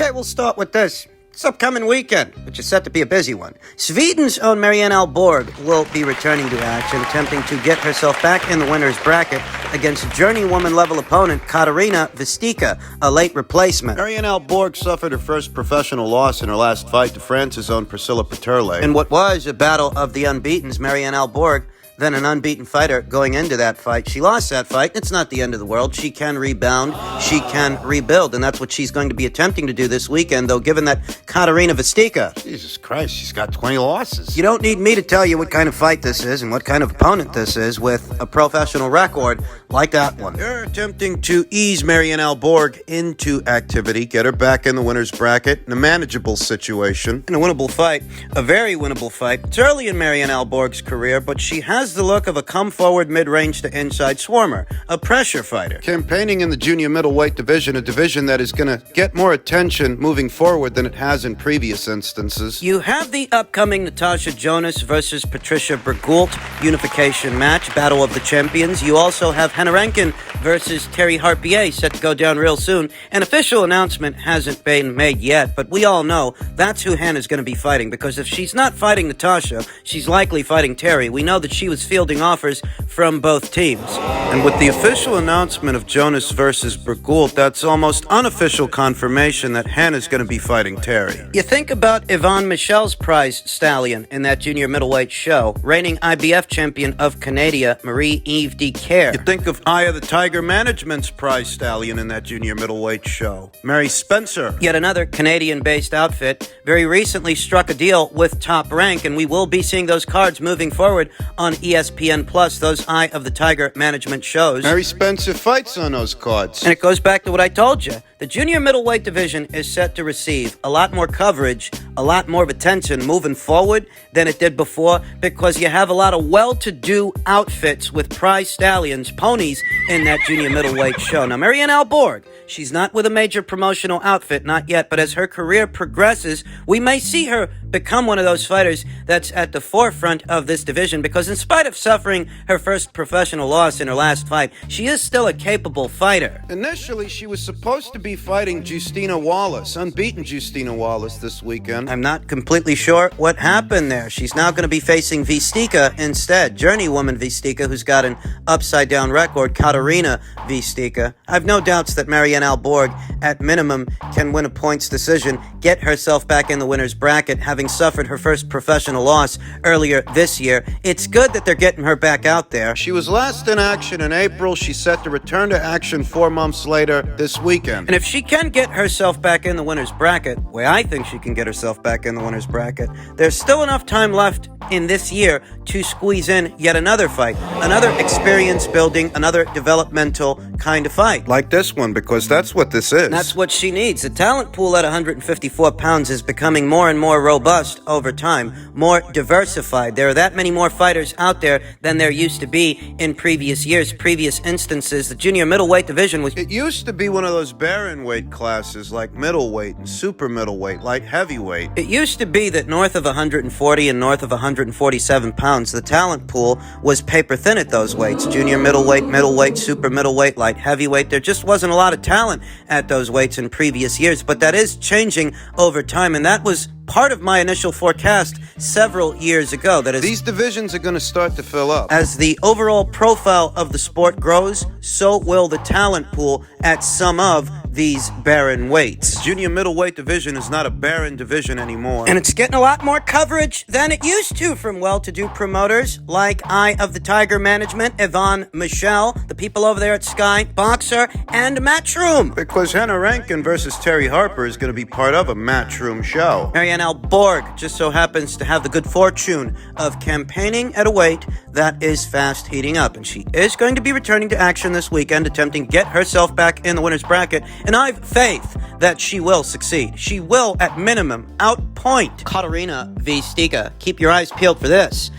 Okay, we'll start with this. This upcoming weekend, which is set to be a busy one, Sweden's own Marianne Alborg will be returning to action, attempting to get herself back in the winner's bracket against journeywoman-level opponent Katarina Vistika, a late replacement. Marianne Alborg suffered her first professional loss in her last fight to France's own Priscilla Peterle. In what was a battle of the unbeatens, Marianne Alborg, then an unbeaten fighter going into that fight. She lost that fight. It's not the end of the world. She can rebound. She can rebuild. And that's what she's going to be attempting to do this weekend, though, given that Katarina Vistika. Jesus Christ, she's got 20 losses. You don't need me to tell you what kind of fight this is and what kind of opponent this is with a professional record like that one. They're attempting to ease Marianne Alborg into activity, get her back in the winner's bracket in a manageable situation. In a winnable fight, a very winnable fight. It's early in Marianne Alborg's career, but she has the look of a come-forward mid-range to inside swarmer, a pressure fighter. Campaigning in the junior middleweight division, a division that is going to get more attention moving forward than it has in previous instances. You have the upcoming Natasha Jonas versus Patricia Bergult unification match, Battle of the Champions. You also have Hannah Rankin versus Terry Harpier set to go down real soon. An official announcement hasn't been made yet, but we all know that's who Hannah's going to be fighting, because if she's not fighting Natasha, she's likely fighting Terry. We know that she was fielding offers from both teams. And with the official announcement of Jonas versus Bergult, that's almost unofficial confirmation that Hannah's going to be fighting Terry. You think about Yvonne Michel's prize stallion in that junior middleweight show, reigning IBF champion of Canada, Marie-Eve Dicaire. You think of Eye of the Tiger Management's prize stallion in that junior middleweight show, Mary Spencer. Yet another Canadian-based outfit very recently struck a deal with Top Rank, and we will be seeing those cards moving forward on ESPN Plus, those Eye of the Tiger Management shows. Mary Spencer fights on those cards. And it goes back to what I told you. The junior middleweight division is set to receive a lot more coverage, a lot more of attention moving forward than it did before, because you have a lot of well-to-do outfits with prize stallions, ponies, in that junior middleweight show. Now, Marianne Alborg, she's not with a major promotional outfit, not yet, but as her career progresses, we may see her become one of those fighters that's at the forefront of this division, because in spite of suffering her first professional loss in her last fight, she is still a capable fighter. Initially, she was supposed to be fighting Justina Wallace, unbeaten Justina Wallace this weekend. I'm not completely sure what happened there. She's now going to be facing Vistika instead, journeywoman Vistika, who's got an upside-down record, Katarina Vistika. I've no doubts that Marianne Alborg, at minimum, can win a points decision, get herself back in the winner's bracket, having suffered her first professional loss earlier this year. It's good that they're getting her back out there. She was last in action in April. She's set to return to action 4 months later this weekend. And if she can get herself back in the winner's bracket, the way I think she can get herself back in the winner's bracket, there's still enough time left in this year to squeeze in yet another fight, another experience building, another developmental kind of fight. Like this one, because that's what this is. And that's what she needs. The talent pool at 154 pounds is becoming more and more robust over time, more diversified. There are that many more fighters out there than there used to be in previous years, previous instances. The junior middleweight division was... It used to be one of those barren weight classes like middleweight and super middleweight, light heavyweight. It used to be that north of 140 and north of 147 pounds, the talent pool was paper thin at those weights. Junior middleweight, super middleweight, light heavyweight. There just wasn't a lot of talent at those weights in previous years, but that is changing over time, and that was part of my initial forecast several years ago. That is, these divisions are going to start to fill up. As the overall profile of the sport grows, so will the talent pool at some of these barren weights. Junior middleweight division is not a barren division anymore. And it's getting a lot more coverage than it used to from well-to-do promoters like Eye of the Tiger Management, Yvonne Michel, the people over there at Sky Boxer, and Matchroom. Because Hannah Rankin versus Terry Harper is going to be part of a Matchroom show. Marianne Alborg just so happens to have the good fortune of campaigning at a weight that is fast heating up, and she is going to be returning to action this weekend, attempting to get herself back in the winner's bracket, and I've faith that she will succeed. She will, at minimum, outpoint Katarina Vistika. Keep your eyes peeled for this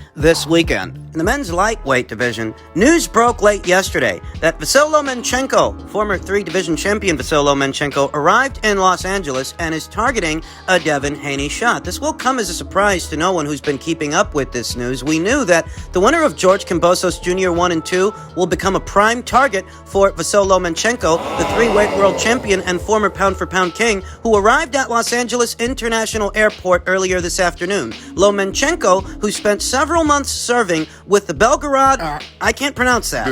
weekend. In the men's lightweight division, news broke late yesterday that Vasyl Lomachenko, former three-division champion Vasyl Lomachenko, arrived in Los Angeles and is targeting a Devin Haney shot. This will come as a surprise to no one who's been keeping up with this news. We knew that the winner of George Kambosos Jr. 1 and 2 will become a prime target for Vasyl Lomachenko, the three-weight world champion and former pound-for-pound king, who arrived at Los Angeles International Airport earlier this afternoon. Lomachenko, who spent several months serving with the Belgorod, I can't pronounce that,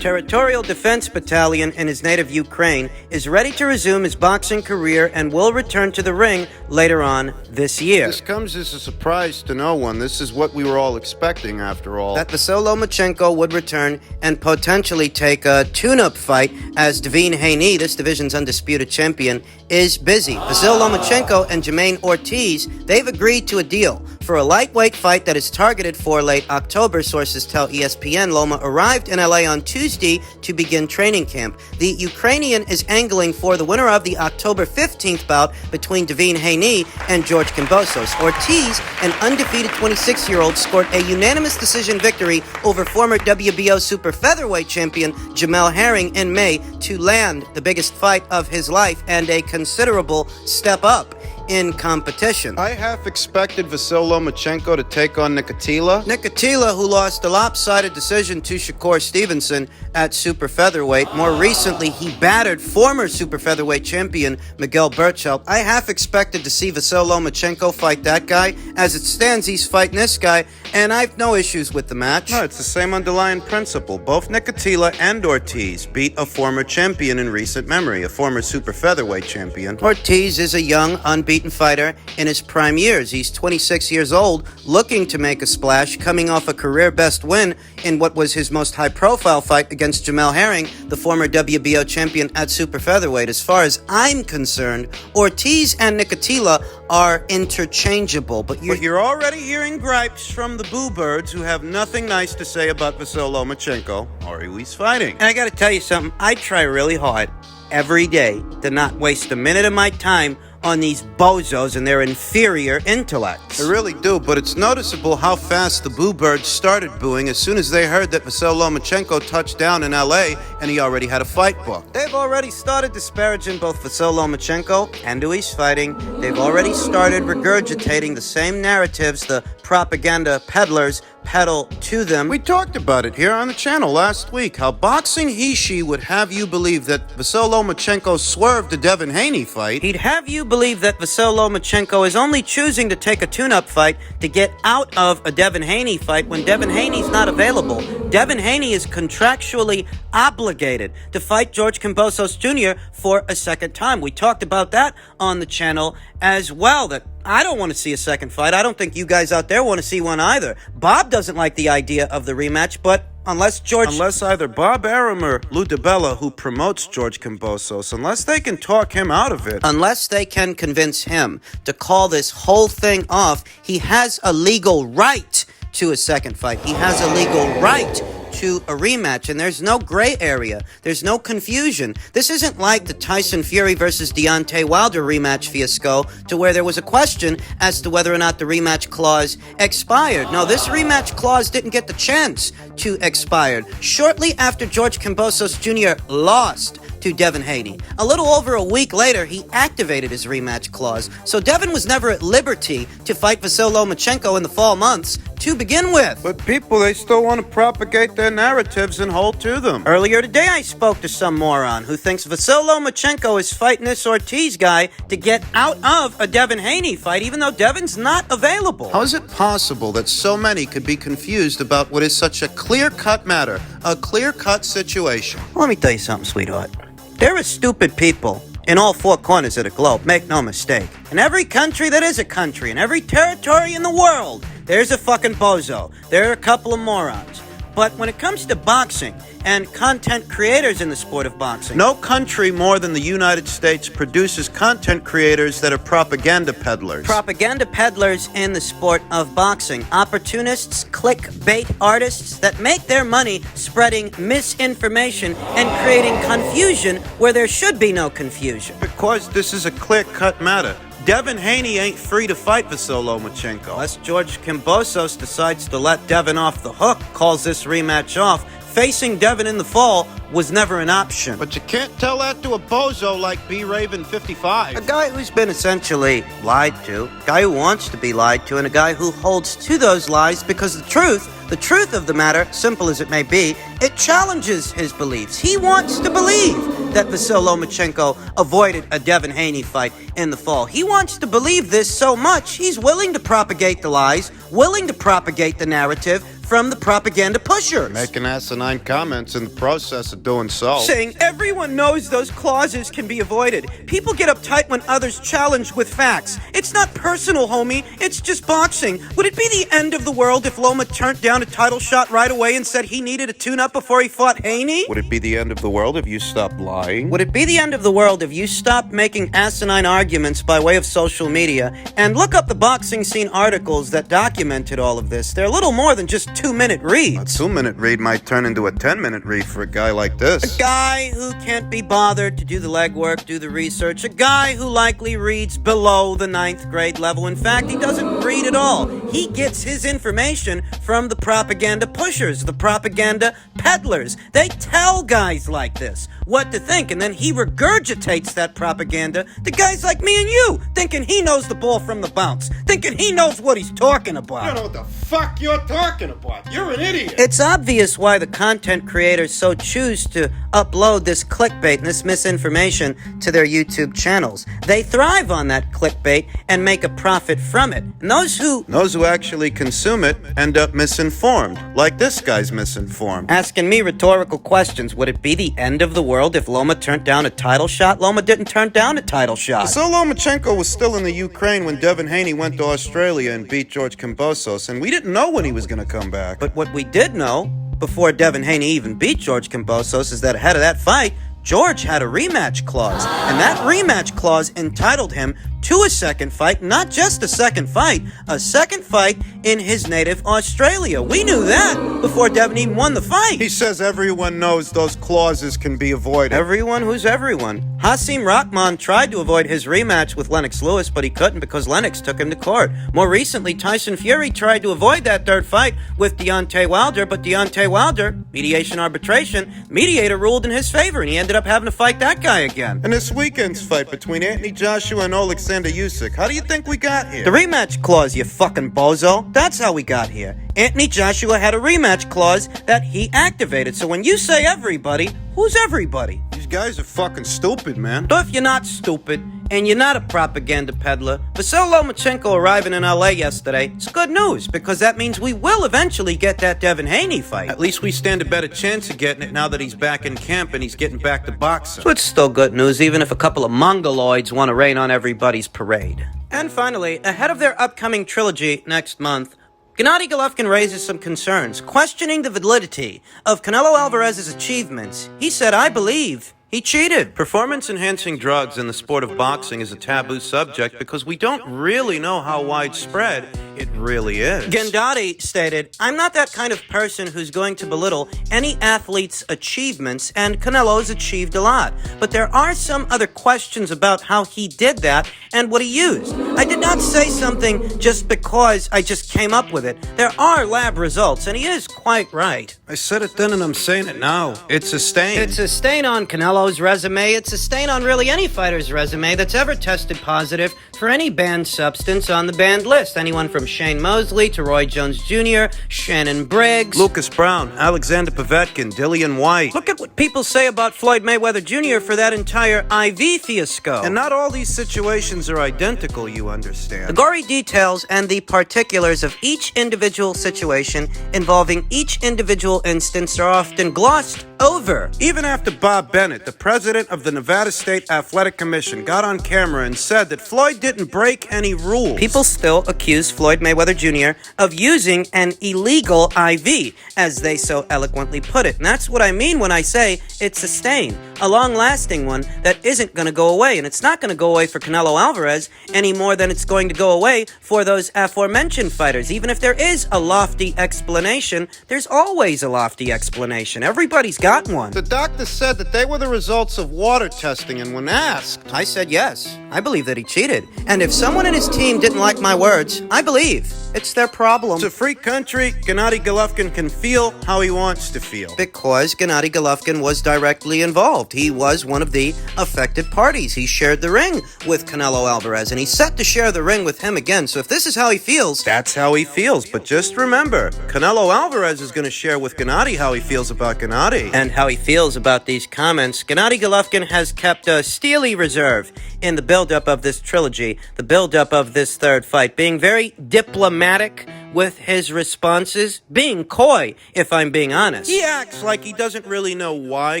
Territorial Defense Battalion in his native Ukraine, is ready to resume his boxing career and will return to the ring later on this year. This comes as a surprise to no one. This is what we were all expecting, after all. That Vasyl Lomachenko would return and potentially take a tune-up fight, as Devin Haney, this division's undisputed champion, is busy. Vasyl Lomachenko and Jamaine Ortiz, they've agreed to a deal for a lightweight fight that is targeted for late October, sources tell ESPN. Loma arrived in LA on Tuesday to begin training camp. The Ukrainian is angling for the winner of the October 15th bout between Devin Haney and George Kambosos. Ortiz, an undefeated 26-year-old, scored a unanimous decision victory over former WBO super featherweight champion Jamel Herring in May to land the biggest fight of his life and a considerable step up in competition. I half expected Vasyl Lomachenko to take on Nikitila. Nikitila, who lost a lopsided decision to Shakur Stevenson at super featherweight. More recently, he battered former super featherweight champion Miguel Berchelt. I half expected to see Vasyl Lomachenko fight that guy. As it stands, he's fighting this guy, and I have no issues with the match. No, it's the same underlying principle. Both Nikitila and Ortiz beat a former champion in recent memory, a former super featherweight champion. Ortiz is a young, unbeaten fighter in his prime years. He's 26 years old, looking to make a splash, coming off a career best win in what was his most high-profile fight against Jamel Herring, the former WBO champion at super featherweight. As far as I'm concerned, Ortiz and Nikitila are interchangeable, but you're already hearing gripes from the boo birds who have nothing nice to say about Vasyl Lomachenko or who he's fighting. And I gotta tell you something, I try really hard every day to not waste a minute of my time on these bozos and their inferior intellects. I really do, but it's noticeable how fast the boo birds started booing as soon as they heard that Vasyl Lomachenko touched down in LA and he already had a fight booked. They've already started disparaging both Vasyl Lomachenko and who he's fighting. They've already started regurgitating the same narratives the propaganda peddlers peddle to them. We talked about it here on the channel last week, how Boxing Hishi would have you believe that Vasyl Lomachenko swerved the Devin Haney fight. He'd have you believe that Vasyl Lomachenko is only choosing to take a tune-up fight to get out of a Devin Haney fight when Devin Haney's not available. Devin Haney is contractually obligated to fight George Kambosos Jr. for a second time. We talked about that on the channel as well, that I don't want to see a second fight. I don't think you guys out there want to see one either. Bob doesn't like the idea of the rematch, but unless either Bob Arum or Lou DiBella, who promotes George Kambosos, unless they can talk him out of it. Unless they can convince him to call this whole thing off, he has a legal right to a second fight. He has a legal right to a rematch, and there's no gray area. There's no confusion. This isn't like the Tyson Fury versus Deontay Wilder rematch fiasco, to where there was a question as to whether or not the rematch clause expired. No, this rematch clause didn't get the chance to expire. Shortly after George Kambosos Jr. lost to Devin Haney, a little over a week later, he activated his rematch clause. So Devin was never at liberty to fight Vasyl Lomachenko in the fall months to begin with. But people, they still want to propagate their narratives and hold to them. Earlier today, I spoke to some moron who thinks Vasyl Lomachenko is fighting this Ortiz guy to get out of a Devin Haney fight, even though Devin's not available. How is it possible that so many could be confused about what is such a clear-cut matter, a clear-cut situation? Let me tell you something, sweetheart. There are stupid people in all four corners of the globe, make no mistake. In every country that is a country, in every territory in the world, there's a fucking bozo. There are a couple of morons. But when it comes to boxing and content creators in the sport of boxing, no country more than the United States produces content creators that are propaganda peddlers. Propaganda peddlers in the sport of boxing. Opportunists, clickbait artists that make their money spreading misinformation and creating confusion where there should be no confusion. Because this is a clear-cut matter. Devin Haney ain't free to fight Vasyl Lomachenko. Unless George Kambosos decides to let Devin off the hook, calls this rematch off, facing Devin in the fall was never an option. But you can't tell that to a bozo like B. Raven 55. A guy who's been essentially lied to, a guy who wants to be lied to, and a guy who holds to those lies because the truth of the matter, simple as it may be, it challenges his beliefs. He wants to believe that Vasyl Lomachenko avoided a Devin Haney fight in the fall. He wants to believe this so much, he's willing to propagate the lies, willing to propagate the narrative from the propaganda pushers. Making asinine comments in the process of doing so. Saying everyone knows those clauses can be avoided. People get uptight when others challenge with facts. It's not personal, homie. It's just boxing. Would it be the end of the world if Loma turned down a title shot right away and said he needed a tune-up before he fought Haney? Would it be the end of the world if you stopped lying? Would it be the end of the world if you stopped making asinine arguments by way of social media and look up the boxing scene articles that documented all of this? They're a little more than just 2-minute reads. A 2-minute read might turn into a 10-minute read for a guy like this. A guy who can't be bothered to do the legwork, do the research. A guy who likely reads below the 9th grade level. In fact, he doesn't read at all. He gets his information from the propaganda pushers, the propaganda peddlers. They tell guys like this what to think, and then he regurgitates that propaganda to guys like me and you, thinking he knows the ball from the bounce, thinking he knows what he's talking about. You don't know what the fuck you're talking about. You're an idiot. It's obvious why the content creators so choose to upload this clickbait and this misinformation to their YouTube channels. They thrive on that clickbait and make a profit from it. And those who actually consume it end up misinformed, like this guy's misinformed. asking me rhetorical questions, would it be the end of the world if Loma turned down a title shot? Loma didn't turn down a title shot. Vasyl Lomachenko was still in the Ukraine when Devin Haney went to Australia and beat George Kambosos, and we didn't know when he was going to come back. But what we did know before Devin Haney even beat George Kambosos is that ahead of that fight, George had a rematch clause, and that rematch clause entitled him to a second fight, not just a second fight in his native Australia. We knew that before Devin even won the fight. He says everyone knows those clauses can be avoided. Everyone who's everyone. Hasim Rahman tried to avoid his rematch with Lennox Lewis, but he couldn't because Lennox took him to court. More recently, Tyson Fury tried to avoid that third fight with Deontay Wilder, but Deontay Wilder, mediation arbitration, mediator ruled in his favor, and he ended up having to fight that guy again. And this weekend's fight between Anthony Joshua and Alexander Usyk, how do you think we got here? The rematch clause, you fucking bozo. That's how we got here. Anthony Joshua had a rematch clause that he activated. So when you say everybody, who's everybody? These guys are fucking stupid, man. So if you're not stupid, and you're not a propaganda peddler, Vasyl Lomachenko arriving in LA yesterday, it's good news, because that means we will eventually get that Devin Haney fight. At least we stand a better chance of getting it now that he's back in camp and he's getting back to boxing. So it's still good news, even if a couple of mongoloids want to rain on everybody's parade. And finally, ahead of their upcoming trilogy next month, Gennady Golovkin raises some concerns, questioning the validity of Canelo Alvarez's achievements. He said, I believe he cheated. Performance-enhancing drugs in the sport of boxing is a taboo subject because we don't really know how widespread it really is. Gennady stated, I'm not that kind of person who's going to belittle any athlete's achievements, and Canelo's achieved a lot. But there are some other questions about how he did that and what he used. I did not say something just because I just came up with it. There are lab results, and he is quite right. I said it then and I'm saying it now. It's a stain. It's a stain on Canelo's resume. It's a stain on really any fighter's resume that's ever tested positive for any banned substance on the banned list. Anyone from Shane Mosley to Roy Jones Jr., Shannon Briggs, Lucas Brown, Alexander Povetkin, Dillian White. Look at what people say about Floyd Mayweather Jr. for that entire IV fiasco. And not all these situations are identical, you understand. The gory details and the particulars of each individual situation involving each individual instance are often glossed over. Even after Bob Bennett, the president of the Nevada State Athletic Commission, got on camera and said that Floyd didn't break any rules, people still accuse Floyd Mayweather Jr. of using an illegal IV, as they so eloquently put it. And that's what I mean when I say it's a stain a long-lasting one that isn't going to go away. And it's not going to go away for Canelo Alvarez any more than it's going to go away for those aforementioned fighters. Even if there is a lofty explanation, there's always a lofty explanation. Everybody's got one. The doctor said that they were the results of water testing, and when asked, I said yes. I believe that he cheated. And if someone in his team didn't like my words, I believe it's their problem. it's a free country, Gennady Golovkin can feel how he wants to feel. Because Gennady Golovkin was directly involved. He was one of the affected parties. He shared the ring with Canelo Alvarez, and he's set to share the ring with him again. So if this is how he feels, That's how he feels, but just remember, Canelo Alvarez is going to share with Gennady how he feels about Gennady. and how he feels about these comments, Gennady Golovkin has kept a steely reserve in the buildup of this trilogy, the buildup of this third fight, being very diplomatic with his responses, being coy, if I'm being honest. He acts like he doesn't really know why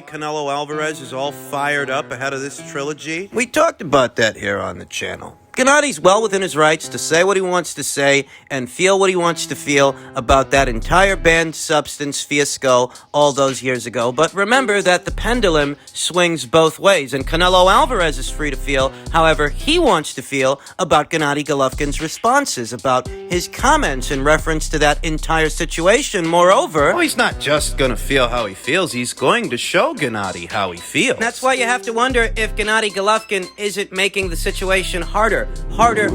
Canelo Alvarez is all fired up ahead of this trilogy. We talked about that here on the channel. Gennady's well within his rights to say what he wants to say and feel what he wants to feel about that entire banned substance fiasco all those years ago. But remember that the pendulum swings both ways, and Canelo Alvarez is free to feel however he wants to feel about Gennady Golovkin's responses, about his comments in reference to that entire situation. Moreover, Well, he's not just going to feel how he feels, he's going to show Gennady how he feels. that's why you have to wonder if Gennady Golovkin isn't making the situation harder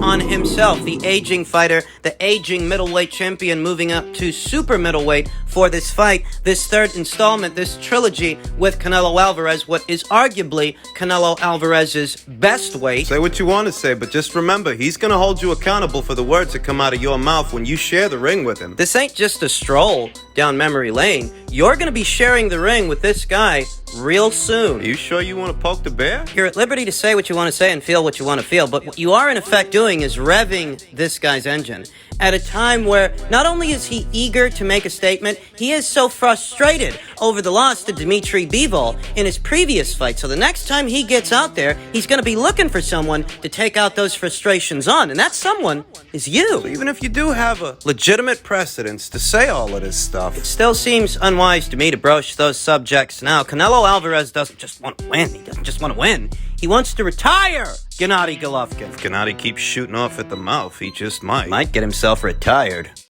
on himself. The aging fighter, the aging middleweight champion moving up to super middleweight for this fight, this third installment, this trilogy with Canelo Alvarez, what is arguably Canelo Alvarez's best weight. Say what you want to say, but just remember, he's going to hold you accountable for the words that come out of your mouth when you share the ring with him. This ain't just a stroll down memory lane. You're going to be sharing the ring with this guy real soon. Are you sure you want to poke the bear? You're at liberty to say what you want to say and feel what you want to feel, but what you are in effect doing is revving this guy's engine at a time where not only is he eager to make a statement, he is so frustrated over the loss to Dmitry Bivol in his previous fight. So the next time he gets out there, he's going to be looking for someone to take out those frustrations on, and that someone is you. Even if you do have a legitimate precedence to say all of this stuff, It still seems unwise to me to broach those subjects now. Canelo Alvarez doesn't just want to win. He doesn't just want to win. He wants to retire Gennady Golovkin. Gennady keeps shooting off at the mouth, he just might. Might get himself retired.